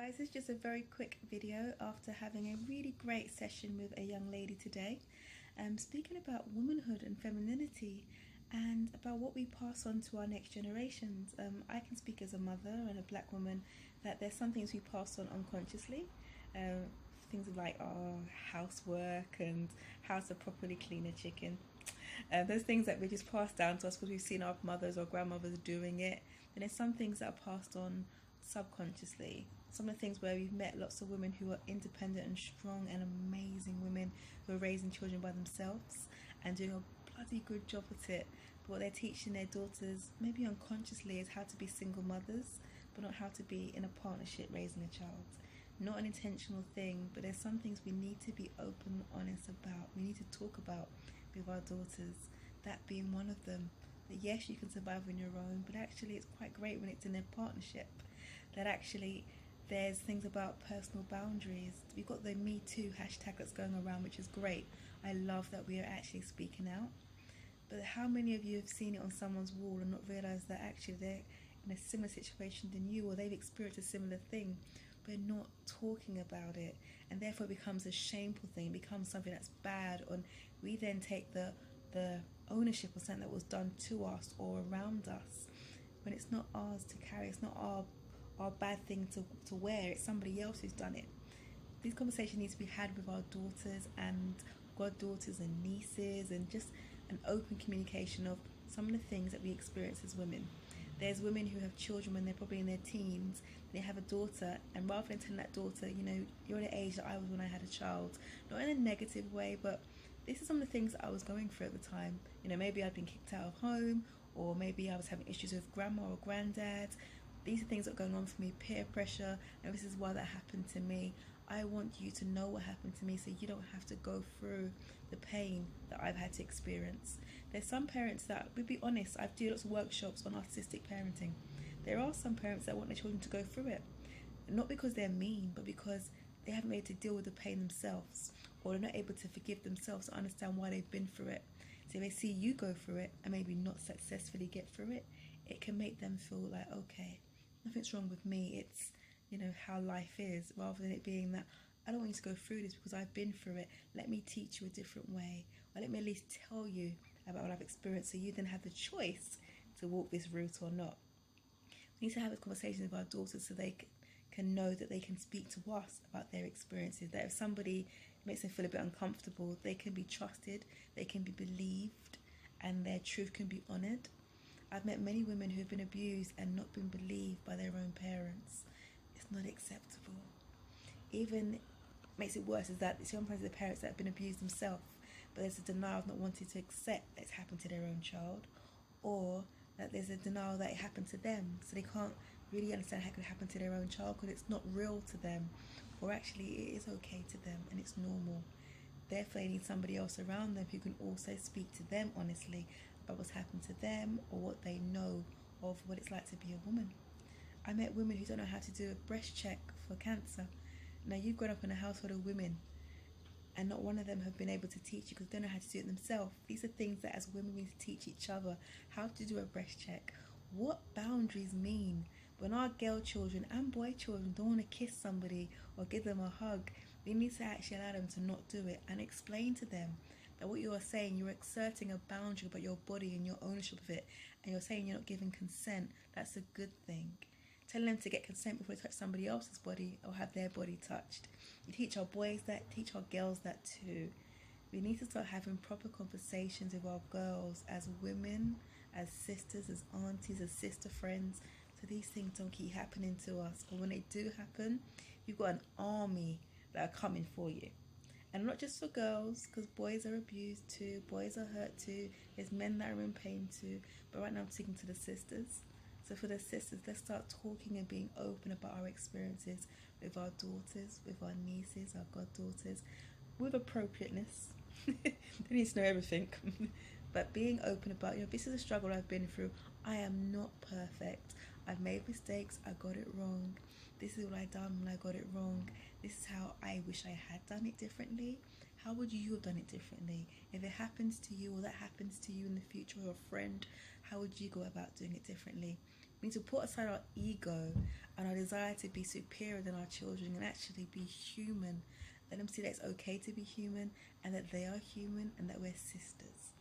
Guys, this is just a very quick video after having a really great session with a young lady today, speaking about womanhood and femininity and about what we pass on to our next generations. I can speak as a mother and a black woman that there's some things we pass on unconsciously, things like our housework and how to properly clean a chicken. There's things that we just pass down to us because we've seen our mothers or grandmothers doing it. And there's some things that are passed on subconsciously. Some of the things where we've met lots of women who are independent and strong and amazing women who are raising children by themselves and doing a bloody good job at it. But what they're teaching their daughters, maybe unconsciously, is how to be single mothers, but not how to be in a partnership raising a child. Not an intentional thing, but there's some things we need to be open, honest about. We need to talk about with our daughters, that being one of them. That yes, you can survive on your own, but actually it's quite great when it's in a partnership. That actually there's things about personal boundaries. We've got the metoo hashtag that's going around, which is great. I love that we are actually speaking out. But how many of you have seen it on someone's wall and not realised that actually they're in a similar situation than you, or they've experienced a similar thing, but not talking about it, and therefore it becomes a shameful thing, it becomes something that's bad, and we then take the ownership of something that was done to us or around us when it's not ours to carry. It's not our bad thing to wear, it's somebody else who's done it. These conversations need to be had with our daughters and goddaughters and nieces, and just an open communication of some of the things that we experience as women. There's women who have children when they're probably in their teens, they have a daughter, and rather than telling that daughter, you know, you're the age that I was when I had a child, not in a negative way, but this is some of the things that I was going through at the time. You know, maybe I'd been kicked out of home, or maybe I was having issues with grandma or granddad. These are things that are going on for me, peer pressure, and this is why that happened to me. I want you to know what happened to me so you don't have to go through the pain that I've had to experience. There's some parents that, we'll be honest, I've done lots of workshops on narcissistic parenting. There are some parents that want their children to go through it, not because they're mean, but because they haven't been able to deal with the pain themselves, or they're not able to forgive themselves to understand why they've been through it. So if they see you go through it and maybe not successfully get through it, it can make them feel like, okay, nothing's wrong with me, it's, you know, how life is, rather than it being that I don't want you to go through this because I've been through it, let me teach you a different way, or let me at least tell you about what I've experienced so you then have the choice to walk this route or not. We need to have a conversation with our daughters so they can know that they can speak to us about their experiences, that if somebody makes them feel a bit uncomfortable, they can be trusted, they can be believed, and their truth can be honoured. I've met many women who have been abused and not been believed by their own parents. It's not acceptable. Even makes it worse is that sometimes the parents that have been abused themselves, but there's a denial of not wanting to accept that it's happened to their own child, or that there's a denial that it happened to them, so they can't really understand how it could happen to their own child because it's not real to them, or actually it is okay to them and it's normal. Therefore they need somebody else around them who can also speak to them honestly about what's happened to them, or what they know of what it's like to be a woman. I met women who don't know how to do a breast check for cancer. Now, you've grown up in a household of women and not one of them have been able to teach you because they don't know how to do it themselves. These are things that as women we need to teach each other: how to do a breast check, what boundaries mean. When our girl children and boy children don't want to kiss somebody or give them a hug, we need to actually allow them to not do it and explain to them that what you are saying, you're exerting a boundary about your body and your ownership of it, and you're saying you're not giving consent. That's a good thing. Telling them to get consent before they touch somebody else's body or have their body touched. We teach our boys that, teach our girls that too. We need to start having proper conversations with our girls as women, as sisters, as aunties, as sister friends, so these things don't keep happening to us. Or when they do happen, you've got an army that are coming for you. And not just for girls, because boys are abused too, boys are hurt too, there's men that are in pain too, but right now I'm speaking to the sisters. So for the sisters, let's start talking and being open about our experiences with our daughters, with our nieces, our goddaughters, with appropriateness. They need to know everything. But being open about, you know, this is a struggle I've been through. I am not perfect. I've made mistakes. I got it wrong. This is what I done when I got it wrong. This is how I wish I had done it differently. How would you have done it differently? If it happens to you, or that happens to you in the future, or a friend, how would you go about doing it differently? We We need to put aside our ego and our desire to be superior than our children and actually be human. Let them see that it's okay to be human and that they are human and that we're sisters.